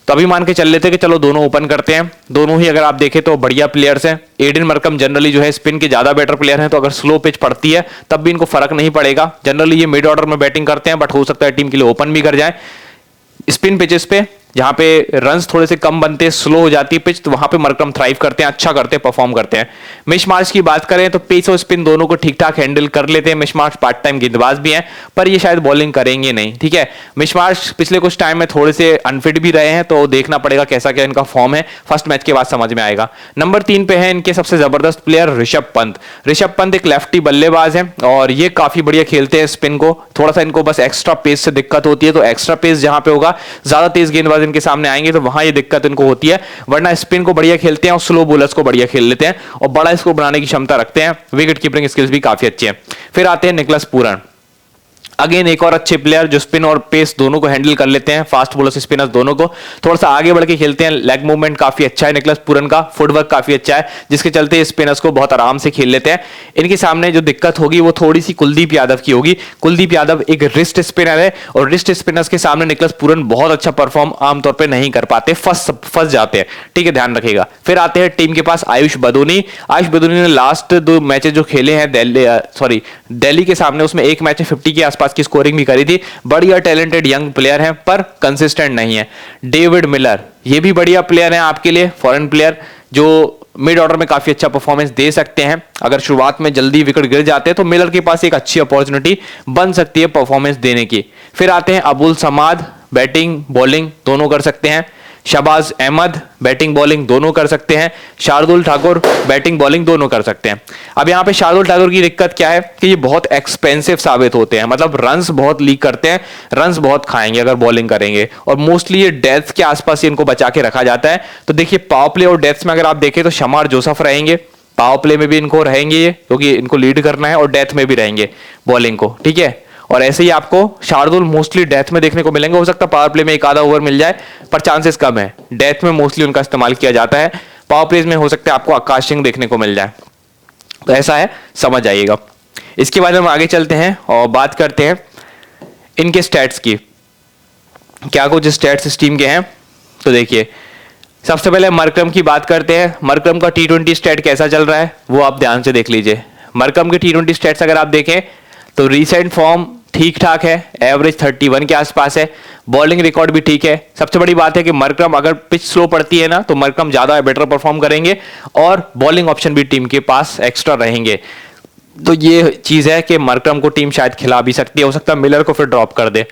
तो अभी मान के चल लेते हैं कि चलो दोनों ओपन करते हैं। दोनों ही अगर आप देखें तो बढ़िया प्लेयर्स हैं। एडन मरकम जनरली जो है स्पिन के ज्यादा बेटर प्लेयर हैं, तो अगर स्लो पिच पड़ती है तब भी इनको फर्क नहीं पड़ेगा। जनरली ये मिड ऑर्डर में बैटिंग करते हैं, बट हो सकता है टीम के लिए ओपन भी कर जाए। स्पिन पिचेस पे जहां पे रन्स थोड़े से कम बनते हैं, स्लो हो जाती है पिच, तो वहां पे मरकम थ्राइव करते हैं, अच्छा करते हैं, परफॉर्म करते हैं। मिशमार्श की बात करें तो पेस और स्पिन दोनों को ठीक ठाक हैंडल कर लेते हैं। मिशमार्श पार्ट टाइम गेंदबाज भी हैं, पर ये शायद बॉलिंग करेंगे नहीं, ठीक है। मिशमार्श पिछले कुछ टाइम में थोड़े से अनफिट भी रहे हैं, तो देखना पड़ेगा कैसा क्या इनका फॉर्म है, फर्स्ट मैच के बाद समझ में आएगा। नंबर 3 पे है इनके सबसे जबरदस्त प्लेयर ऋषभ पंत। ऋषभ पंत एक लेफ्टी बल्लेबाज है और ये काफी बढ़िया खेलते हैं स्पिन को। थोड़ा सा इनको बस एक्स्ट्रा पेस से दिक्कत होती है, तो एक्स्ट्रा पेस जहां पे होगा, ज्यादा तेज गेंदबाज इनके सामने आएंगे तो वहां ये दिक्कत इनको होती है। वरना स्पिन को बढ़िया खेलते हैं और स्लो बॉलर्स को बढ़िया खेल लेते हैं और बड़ा इसको बनाने की क्षमता रखते हैं। विकेट कीपिंग स्किल्स भी काफी अच्छे हैं। फिर आते हैं निकलस पूरन। अगेन एक और अच्छे प्लेयर जो स्पिन और पेस दोनों को हैंडल कर लेते हैं, फास्ट बॉलर्स स्पिनर्स दोनों को। थोड़ा सा आगे बढ़ के खेलते हैं, लेग मूवमेंट काफी अच्छा है निकलस पूरन का, फुटवर्क काफी अच्छा है, जिसके चलते स्पिनर्स को बहुत आराम से खेल लेते हैं। इनके सामने जो दिक्कत होगी वो थोड़ी सी कुलदीप यादव की होगी। कुलदीप यादव एक रिस्ट स्पिनर है और रिस्ट स्पिनर्स के सामने निकलस पूरन बहुत अच्छा परफॉर्म आमतौर पर नहीं कर पाते, फंस जाते हैं, ठीक है, ध्यान रखिएगा। फिर आते हैं टीम के पास आयुष बदूनी। आयुष बदूनी ने लास्ट 2 मैचेस जो खेले हैं दिल्ली के सामने, उसमें एक मैच में 50 के आसपास की स्कोरिंग भी करी थी। बढ़िया टैलेंटेड यंग प्लेयर है, पर कंसिस्टेंट नहीं है। डेविड मिलर ये भी बढ़िया प्लेयर है आपके लिए, फॉरेन प्लेयर जो मिड ऑर्डर में काफी अच्छा परफॉर्मेंस दे सकते हैं। अगर शुरुआत में जल्दी विकेट गिर जाते हैं तो मिलर के पास एक अच्छी अपॉर्चुनिटी बन सकती है परफॉर्मेंस देने की। फिर आते हैं अबुल समाद, बैटिंग बॉलिंग दोनों कर सकते हैं। शहबाज अहमद बैटिंग बॉलिंग दोनों कर सकते हैं। शार्दुल ठाकुर बैटिंग बॉलिंग दोनों कर सकते हैं। अब यहाँ पे शार्दुल ठाकुर की दिक्कत क्या है कि ये बहुत एक्सपेंसिव साबित होते हैं, मतलब रन्स बहुत लीक करते हैं, रन्स बहुत खाएंगे अगर बॉलिंग करेंगे, और मोस्टली ये डेथ के आसपास इनको बचा के रखा जाता है। तो देखिए पावर प्ले और डेथ में अगर आप देखें तो शमार जोसेफ रहेंगे, पावर प्ले में भी इनको रहेंगे ये, क्योंकि इनको लीड करना है, और डेथ में भी रहेंगे बॉलिंग को, ठीक है। और ऐसे ही आपको शार्दुल मोस्टली डेथ में देखने को मिलेंगे। हो सकता है पावर प्ले में एक आधा ओवर मिल जाए, पर चांसेस कम है। डेथ में मोस्टली उनका इस्तेमाल किया जाता है। पावर प्लेज में हो सकता है आपको आकाश सिंह देखने को मिल जाए। तो ऐसा है, समझ आइएगा। इसके बाद हम आगे चलते हैं और बात करते हैं इनके स्टैट्स की। क्या कुछ स्टैट्स इस टीम के हैं, तो देखिए सबसे पहले मरकम की बात करते हैं। मरकम का T20 स्टैट कैसा चल रहा है वो आप ध्यान से देख लीजिए। मरकम के T20 स्टैट्स अगर आप देखें तो रीसेंट फॉर्म ठीक ठाक है, एवरेज 31 के आसपास है, बॉलिंग रिकॉर्ड भी ठीक है। सबसे बड़ी बात है कि मरकम अगर पिच स्लो पड़ती है ना तो मरकम ज्यादा बेटर परफॉर्म करेंगे और बॉलिंग ऑप्शन भी टीम के पास एक्स्ट्रा रहेंगे। तो ये चीज है कि मरकरम को टीम शायद खिला भी सकती है, हो सकता है मिलर को फिर ड्रॉप कर दे।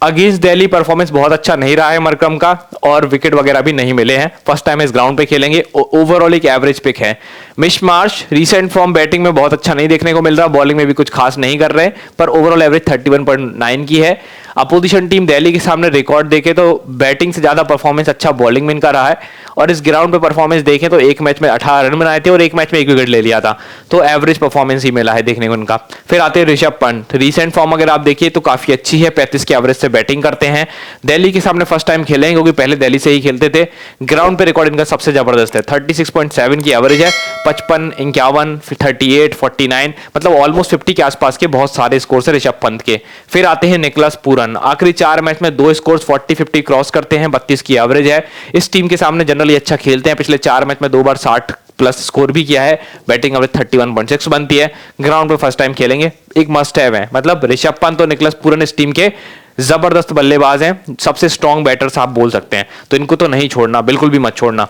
अगेंस्ट दिल्ली परफॉर्मेंस बहुत अच्छा नहीं रहा है मरकरम का, और विकेट वगैरह भी नहीं मिले हैं। फर्स्ट टाइम इस ग्राउंड पे खेलेंगे, ओवरऑल एक एवरेज पिक है। मिश मार्श रीसेंट फॉर्म बैटिंग में बहुत अच्छा नहीं देखने को मिल रहा, बॉलिंग में भी कुछ खास नहीं कर रहे, पर ओवरऑल एवरेज 31.9 की है। अपोजिशन टीम दिल्ली के सामने रिकॉर्ड देखे तो बैटिंग से ज्यादा परफॉर्मेंस अच्छा बॉलिंग में इनका रहा है, और इस ग्राउंड पे परफॉर्मेंस देखें तो एक मैच में 18 रन बनाए थे और एक मैच में 1 विकेट ले लिया था, तो एवरेज परफॉर्मेंस ही मिला है देखने को इनका। फिर आते हैं ऋषभ पंत, रीसेंट फॉर्म अगर आप देखिए तो काफी अच्छी है, 35 के एवरेज से बैटिंग करते हैं। दिल्ली के सामने फर्स्ट टाइम खेलेंगे क्योंकि पहले दिल्ली से ही खेलते थे। ग्राउंड पे रिकॉर्ड इनका सबसे जबरदस्त है, 36.7 की एवरेज है, 55, 51, 38, 49, मतलब ऑलमोस्ट 50 के आसपास के बहुत सारे स्कोर है ऋषभ पंत के। फिर आते हैं निकोलस पूरन, आखिरी 4 मैच में 2 स्कोर्स 40-50 क्रॉस करते हैं, 32 की एवरेज है। इस टीम के सामने जनरली अच्छा खेलते हैं, पिछले 4 मैच में 2 बार 60 प्लस स्कोर भी किया है, बैटिंग एवरेज 31.6 बनती है। ग्राउंड पे फर्स्ट टाइम खेलेंगे, एक मस्ट हैव है, मतलब ऋषभ पंत और निकोलस पूरन इस टीम के जबरदस्त बल्लेबाज हैं, सबसे स्ट्रॉन्ग बैटर्स आप बोल सकते हैं, तो इनको तो नहीं छोड़ना, बिल्कुल भी मत छोड़ना।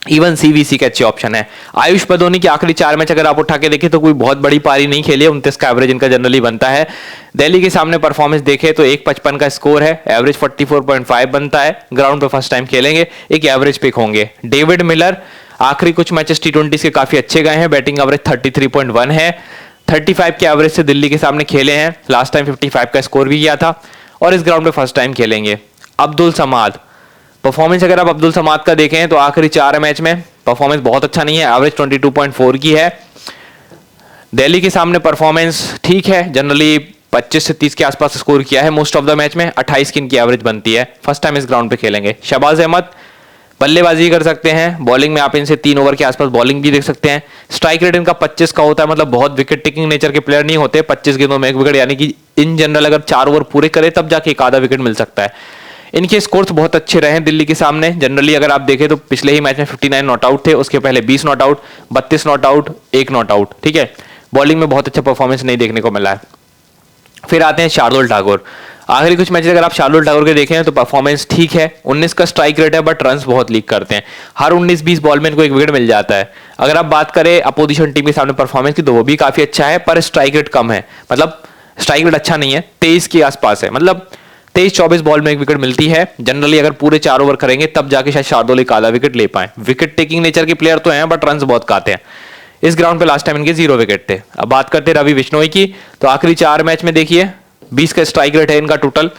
इवन सीवीसी का अच्छे ऑप्शन है। आयुष बदोनी के आखिरी 4 मैच अगर आप उठा के देखें तो कोई बहुत बड़ी पारी नहीं खेली है, 29 का एवरेज इनका जनरली बनता है। दिल्ली के सामने परफॉर्मेंस देखें तो 1.55 का स्कोर है, एवरेज 44.5 बनता है। ग्राउंड पे फर्स्ट टाइम खेलेंगे, एक एवरेज पिक होंगे। डेविड मिलर आखिरी कुछ मैचेस टी20 के काफी अच्छे गए हैं, बैटिंग एवरेज 33.1 है, 35 के एवरेज से दिल्ली के सामने खेले हैं, लास्ट टाइम 55 का स्कोर भी किया था, और इस ग्राउंड पे फर्स्ट टाइम खेलेंगे। अब्दुल समाद, परफॉर्मेंस अगर आप अब्दुल समाद का देखें तो आखिरी 4 मैच में परफॉर्मेंस बहुत अच्छा नहीं है, एवरेज 22.4 की है। दिल्ली के सामने परफॉर्मेंस ठीक है, जनरली 25 से 30 के आसपास स्कोर किया है मोस्ट ऑफ द मैच में, 28 की इनकी एवरेज बनती है। फर्स्ट टाइम इस ग्राउंड पे खेलेंगे। शहबाज अहमद बल्लेबाजी कर सकते हैं, बॉलिंग में आप इनसे 3 ओवर के आसपास बॉलिंग भी देख सकते हैं। स्ट्राइक रेट इनका 25 का होता है, मतलब बहुत विकेट टेकिंग नेचर के प्लेयर नहीं होते। 25 गेंदों में 1 विकेट, यानी कि इन जनरल अगर 4 ओवर पूरे करे तब जाके एक आधा विकेट मिल सकता है। इनके स्कोर्स बहुत अच्छे रहे दिल्ली के सामने, जनरली अगर आप देखें तो पिछले ही मैच में 59 नॉट आउट थे, उसके पहले 20 not out, 32 not out, 1 not out, ठीक है। बॉलिंग में बहुत अच्छा परफॉर्मेंस नहीं देखने को मिला है। फिर आते हैं शार्दुल ठाकुर, आखिरी कुछ मैचेस अगर आप शार्दुल ठाकुर के देखें तो परफॉर्मेंस ठीक है, 19 का स्ट्राइक रेट है, बट रन्स बहुत लीक करते हैं, हर 19-20 बॉल में इनको 1 विकेट मिल जाता है। अगर आप बात करें अपोजिशन टीम के सामने परफॉर्मेंस की तो वो भी काफी अच्छा है, पर स्ट्राइक रेट कम है, मतलब स्ट्राइक रेट अच्छा नहीं है, 23 के आसपास है, मतलब 23-24 बॉल में 1 विकेट मिलती है। जनरली अगर पूरे 4 ओवर करेंगे तब जाके शायद शार्दुल एक आधा विकेट ले पाए। विकेट टेकिंग नेचर के प्लेयर तो हैं, बट रन्स बहुत खाते हैं। इस ग्राउंड पे लास्ट टाइम इनके 0 विकेट थे। अब बात करते हैं रवि बिश्नोई की, तो आखिरी 4 मैच में देखिए 20 का स्ट्राइक रेट है इनका टोटल,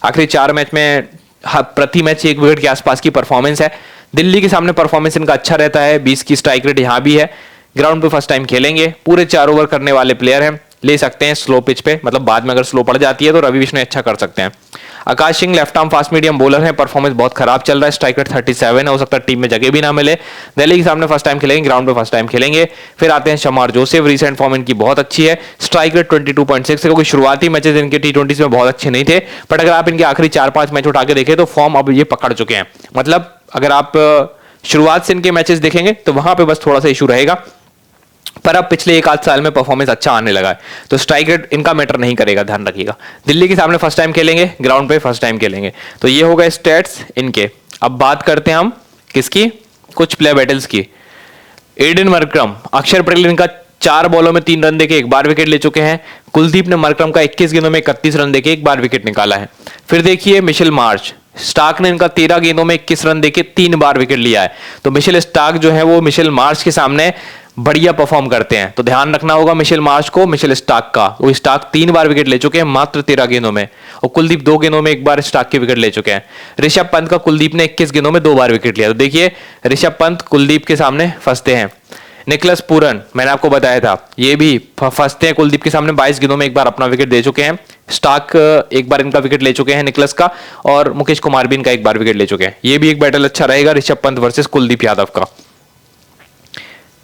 आखिरी 4 मैच में प्रति मैच 1 विकेट के आसपास की परफॉर्मेंस है। दिल्ली के सामने परफॉर्मेंस इनका अच्छा रहता है, 20 की स्ट्राइक रेट यहां भी है। ग्राउंड पे फर्स्ट टाइम खेलेंगे, पूरे 4 ओवर करने वाले प्लेयर हैं, ले सकते हैं स्लो पिच पे, मतलब बाद में अगर स्लो पड़ जाती है तो रवि बिश्नोई अच्छा कर सकते हैं। Akash Singh left arm fast medium bowler है, परफॉर्मेंस बहुत खराब चल रहा है, स्ट्राइक रेट 37 है, हो सकता है टीम में जगह भी ना मिले। दिल्ली के सामने फर्स्ट टाइम खेलेंगे, ग्राउंड पे फर्स्ट टाइम खेलेंगे। फिर आते हैं शमार जोसेफ, रीसेंट फॉर्म इनकी बहुत अच्छी है, स्ट्राइक रेट 22.6 है, क्योंकि शुरुआती मैचेस इनके टी20 में बहुत अच्छे नहीं थे, बट अगर आप इनके आखिरी 4-5 मैच उठा के देखें तो फॉर्म अब ये पकड़ चुके हैं। मतलब अगर आप शुरुआत से इनके मैचेस देखेंगे तो वहां पे बस थोड़ा सा इशू रहेगा, पर अब पिछले 1-8 साल में परफॉर्मेंस अच्छा आने लगा है, तो स्ट्राइक रेट इनका मैटर नहीं करेगा, ध्यान रखिएगा। दिल्ली के सामने फर्स्ट टाइम खेलेंगे, ग्राउंड पे फर्स्ट टाइम खेलेंगे, तो ये होगा स्टैट्स इनके। अब बात करते हैं हम किसकी, कुछ प्लेयर बैटल्स की। एडन मरकरम, अक्षर पटेल इनका 4 बॉलों में 3 रन देके 1 बार विकेट ले चुके हैं। कुलदीप ने मरकरम का 21 गेंदों में 31 रन देके 1 बार विकेट निकाला है। फिर देखिए मिशेल मार्श, स्टार्क ने इनका 13 गेंदों में 21 रन देके 3 बार विकेट लिया है, तो मिशेल स्टार्क जो है वो मिशेल मार्श के सामने बढ़िया परफॉर्म करते हैं, तो ध्यान रखना होगा मिशेल मार्श को मिशेल स्टार्क का। वो स्टार्क 3 बार विकेट ले चुके हैं मात्र 13 गेंदों में, और कुलदीप 2 गेंदों में 1 बार स्टार्क के विकेट ले चुके हैं। ऋषभ पंत का कुलदीप ने 21 गेंदों में 2 बार विकेट लिया, तो देखिए ऋषभ पंत कुलदीप के सामने फंसते हैं। निकोलस पूरन, मैंने आपको बताया था, ये भी फंसते हैं कुलदीप के सामने, 22 गेंदों में 1 बार अपना विकेट दे चुके हैं। स्टार्क 1 बार इनका विकेट ले चुके हैं निकोलस का, और मुकेश कुमार भी इनका 1 बार विकेट ले चुके हैं। ये भी एक बैटल अच्छा रहेगा ऋषभ पंत वर्सेस कुलदीप यादव का।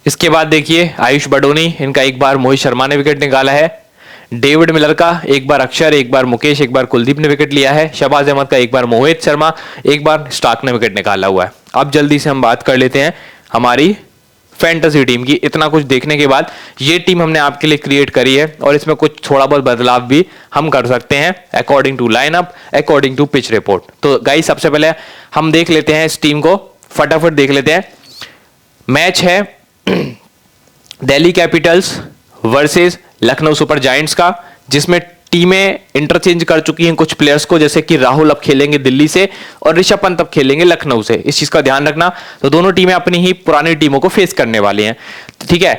इसके बाद देखिए आयुष बडोनी, इनका 1 बार मोहित शर्मा ने विकेट निकाला है। डेविड मिलर का 1 बार अक्षर, 1 बार मुकेश, 1 बार कुलदीप ने विकेट लिया है। शहबाज अहमद का 1 बार मोहित शर्मा, 1 बार स्टार्क ने विकेट निकाला हुआ है। अब जल्दी से हम बात कर लेते हैं हमारी फैंटेसी टीम की। इतना कुछ देखने के बाद ये टीम हमने आपके लिए क्रिएट करी है, और इसमें कुछ थोड़ा बहुत बदलाव भी हम कर सकते हैं according to lineup, according to pitch report. तो गाइस सबसे पहले हम देख लेते हैं इस टीम को, फटाफट देख लेते हैं। मैच है Delhi Capitals versus Lucknow super giants का, जिसमें टीमें इंटरचेंज कर चुकी हैं कुछ प्लेयर्स को, जैसे कि राहुल अब खेलेंगे दिल्ली से और ऋषभ पंत अब खेलेंगे लखनऊ से। इस चीज का ध्यान रखना। तो दोनों टीमें अपनी ही पुरानी टीमों को फेस करने वाली हैं, ठीक है।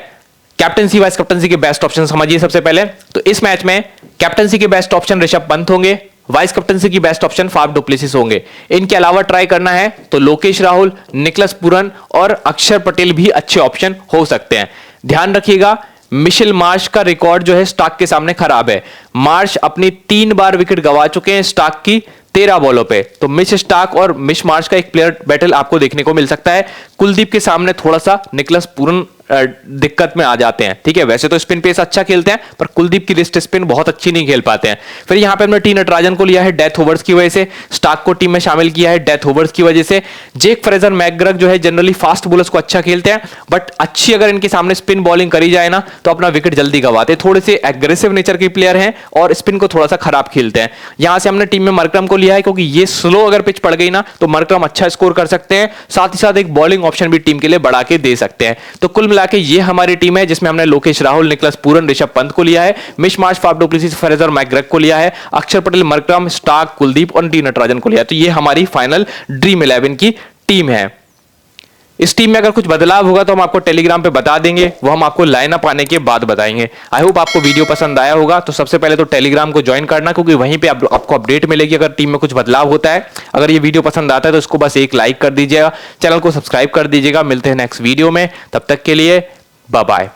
कैप्टनसी वाइस कैप्टनसी के बेस्ट ऑप्शन समझिए। सबसे पहले तो इस मैच में कैप्टनसी के बेस्ट ऑप्शन ऋषभ पंत होंगे, वाइस कैप्टनसी की बेस्ट ऑप्शन फाफ डुप्लेसिस होंगे। इनके अलावा ट्राई करना है तो लोकेश राहुल, निकलस पूरन और अक्षर पटेल भी अच्छे ऑप्शन हो सकते हैं। ध्यान रखिएगा मिशेल मार्श का रिकॉर्ड जो है स्टार्क के सामने खराब है। मार्श अपनी 3 बार विकेट गंवा चुके हैं स्टार्क की 13 बॉलों पे। तो मिश स्टार्क और मिश मार्श का एक प्लेयर बैटल आपको देखने को मिल सकता है। कुलदीप के सामने थोड़ा सा निकलस पूरन दिक्कत में आ जाते हैं, ठीक है। वैसे तो स्पिन पेस अच्छा खेलते हैं पर कुलदीप की रिस्ट स्पिन बहुत अच्छी नहीं खेल पाते हैं। फिर यहां पे हमने टी नटराजन को लिया है डेथ ओवर्स की वजह से, स्टार्क को टीम में शामिल किया है डेथ ओवर्स की वजह से। जेक फ्रेजर मैकग्रग जो है जनरली फास्ट बॉलर्स को अच्छा खेलते हैं, बट अच्छी अगर इनके सामने स्पिन बॉलिंग करी जाए ना तो अपना विकेट जल्दी गंवाते हैं। थोड़े से एग्रेसिव नेचर के प्लेयर हैं और स्पिन को थोड़ा सा खराब खेलते हैं। यहां से हमने टीम में मरक्रम को लिया है क्योंकि ये स्लो अगर पिच पड़ गई ना तो मरक्रम अच्छा स्कोर कर सकते हैं, साथ ही साथ एक बॉलिंग ऑप्शन भी टीम के लिए बढ़ा के दे सकते हैं। तो कुल मिला के ये हमारी टीम है जिसमें हमने लोकेश राहुल, निकलस पूरन, ऋषभ पंत को लिया है, मिश मार्श, फाफ डुप्लेसिस, फ्रेजर मैकग्रग को लिया है, अक्षर पटेल, मरक्रम, स्टार्क, कुलदीप और टी नटराजन को लिया है। तो ये हमारी फाइनल ड्रीम 11 की टीम है। इस टीम में अगर कुछ बदलाव होगा तो हम आपको टेलीग्राम पे बता देंगे, वो हम आपको लाइनअप आने के बाद बताएंगे। आई होप आपको वीडियो पसंद आया होगा। तो सबसे पहले तो टेलीग्राम को ज्वाइन करना क्योंकि वहीं पे आपको अपडेट मिलेगी अगर टीम में कुछ बदलाव होता है। अगर ये वीडियो पसंद आता है तो इसको बस एक लाइक कर दीजिएगा, चैनल को सब्सक्राइब कर दीजिएगा। मिलते हैं नेक्स्ट वीडियो में, तब तक के लिए बाय बाय।